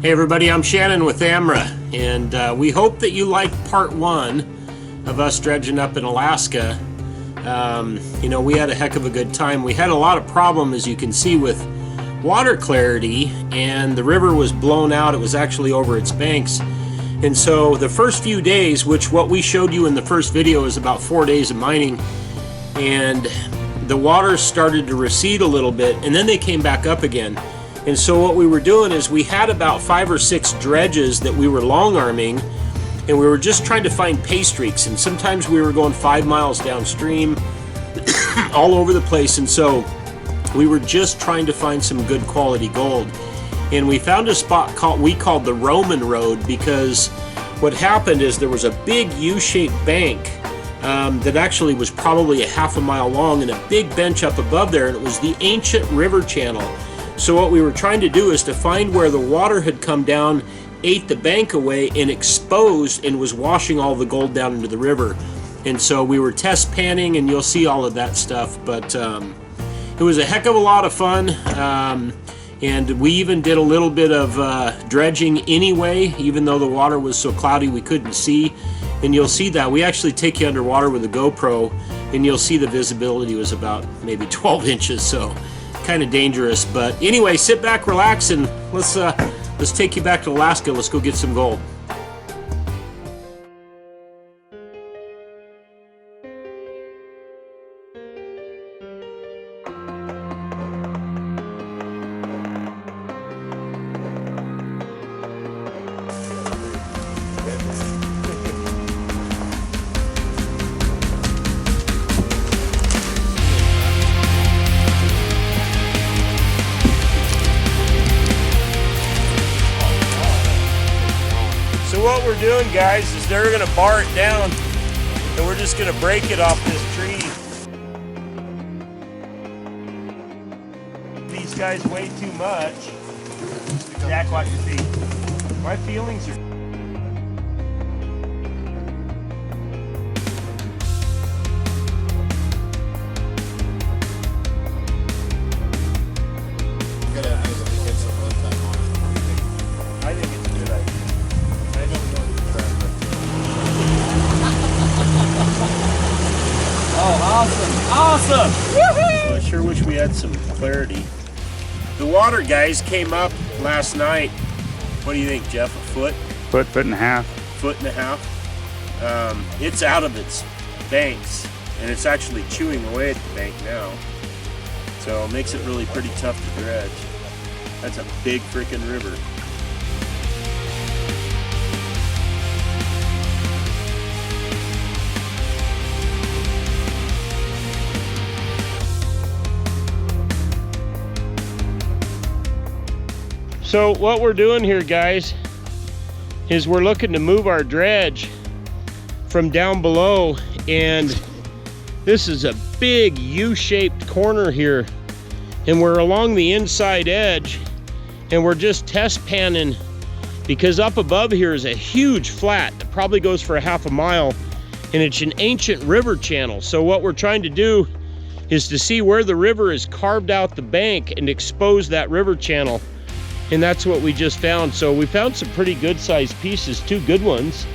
Hey everybody, I'm Shannon with AMRA, and we hope that you liked part one of us dredging up in Alaska. You know, we had a heck of a good time. We had a lot of problem, as you can see, with water clarity, and the river was blown out. It was actually over its banks. And so the first few days, which what we showed you in the first video is about 4 days of mining, and the water started to recede a little bit, and then they came back up again. And so what we were doing is we had about 5 or 6 dredges that we were long arming, and we were just trying to find pay streaks, and sometimes we were going 5 miles downstream all over the place. And so we were just trying to find some good quality gold, and we found a spot we called the Roman Road, because what happened is there was a big U-shaped bank that actually was probably a half a mile long, and a big bench up above there, and it was the ancient river channel. So what we were trying to do is to find where the water had come down, ate the bank away, and exposed and was washing all the gold down into the river. And so we were test panning, and you'll see all of that stuff. But it was a heck of a lot of fun. And we even did a little bit of dredging anyway, even though the water was so cloudy we couldn't see. And you'll see that. We actually take you underwater with a GoPro, and you'll see the visibility was about maybe 12 inches. So kind of dangerous. But anyway, sit back, relax, and let's take you back to Alaska. Let's go get some gold. What we're doing, guys, is they're gonna bar it down, and we're just gonna break it off this tree. These guys weigh too much. Jack, watch your feet. My feelings are... I think it's a good idea. Oh, awesome! Awesome! Well, I sure wish we had some clarity. The water, guys, came up last night. What do you think, Jeff? A foot? Foot and a half. Foot and a half. It's out of its banks, and it's actually chewing away at the bank now. So it makes it really pretty tough to dredge. That's a big freaking river. So what we're doing here, guys, is we're looking to move our dredge from down below, and this is a big U-shaped corner here, and we're along the inside edge, and we're just test panning, because up above here is a huge flat that probably goes for a half a mile, and it's an ancient river channel. So what we're trying to do is to see where the river has carved out the bank and expose that river channel. And that's what we just found. So we found some pretty good sized pieces, 2 good ones,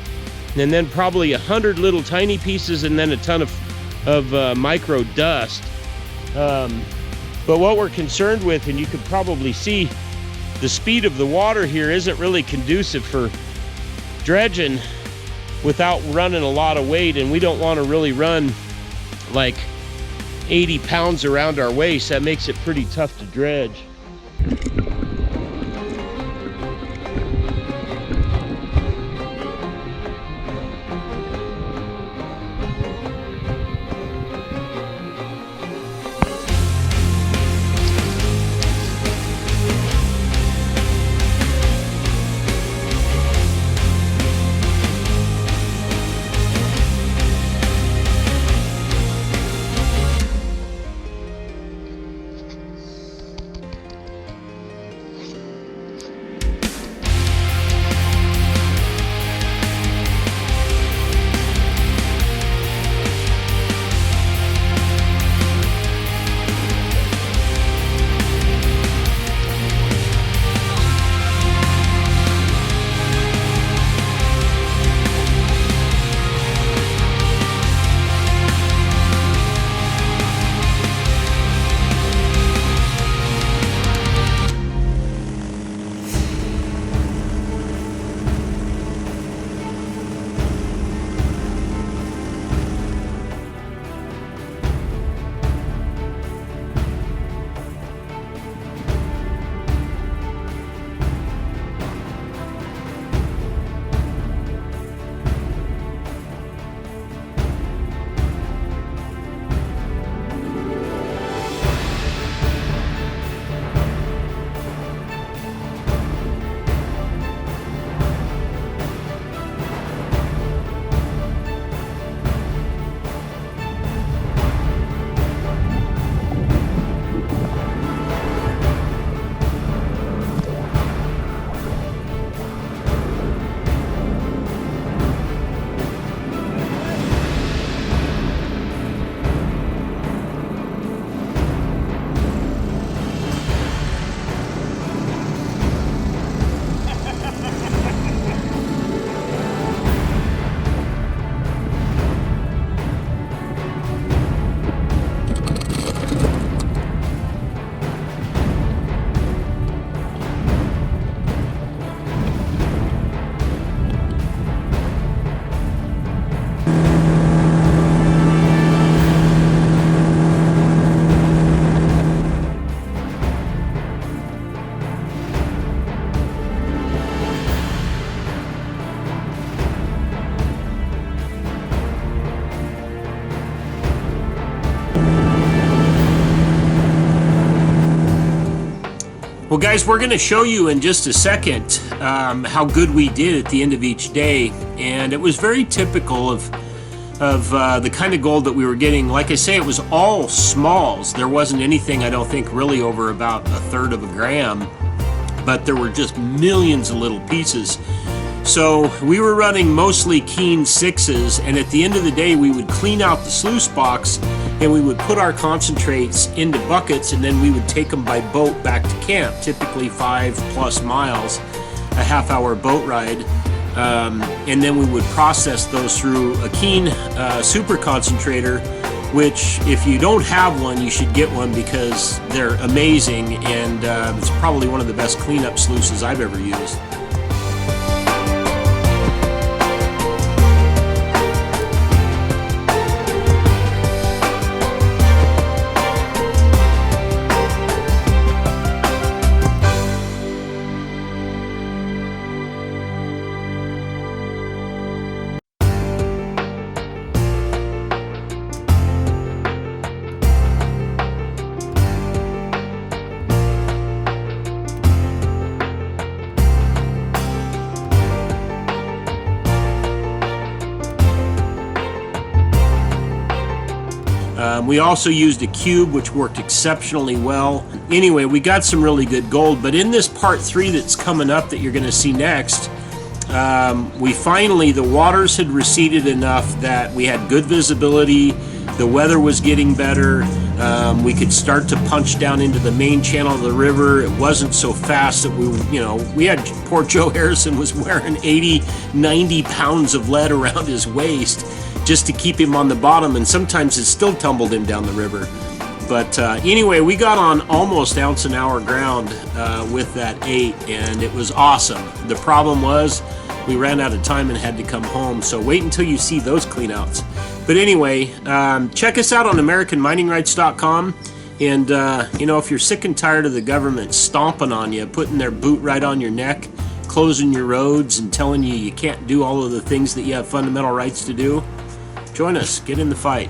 and then probably 100 little tiny pieces, and then a ton of micro dust. But what we're concerned with, and you could probably see, the speed of the water here isn't really conducive for dredging without running a lot of weight, and we don't want to really run like 80 pounds around our waist. That makes it pretty tough to dredge. Well, guys, we're going to show you in just a second how good we did at the end of each day, and it was very typical of the kind of gold that we were getting. Like I say, it was all smalls. There wasn't anything, I don't think, really over about 1/3 of a gram, but there were just millions of little pieces. So we were running mostly Keen 6s, and at the end of the day we would clean out the sluice box and we would put our concentrates into buckets, and then we would take them by boat back to camp, typically 5+ miles, a half-hour boat ride, and then we would process those through a Keen super concentrator, which if you don't have one, you should get one because they're amazing, and it's probably one of the best cleanup sluices I've ever used. We also used a cube, which worked exceptionally well. Anyway, we got some really good gold, but in this part 3 that's coming up that you're going to see next, the waters had receded enough that we had good visibility, the weather was getting better, we could start to punch down into the main channel of the river. It wasn't so fast that we had poor Joe Harrison was wearing 80-90 pounds of lead around his waist just to keep him on the bottom, and sometimes it still tumbled him down the river. But anyway, we got on almost ounce an hour ground with that 8, and it was awesome. The problem was we ran out of time and had to come home, so wait until you see those cleanouts. But anyway, check us out on AmericanMiningRights.com, and if you're sick and tired of the government stomping on you, putting their boot right on your neck, closing your roads, and telling you can't do all of the things that you have fundamental rights to do, join us. Get in the fight.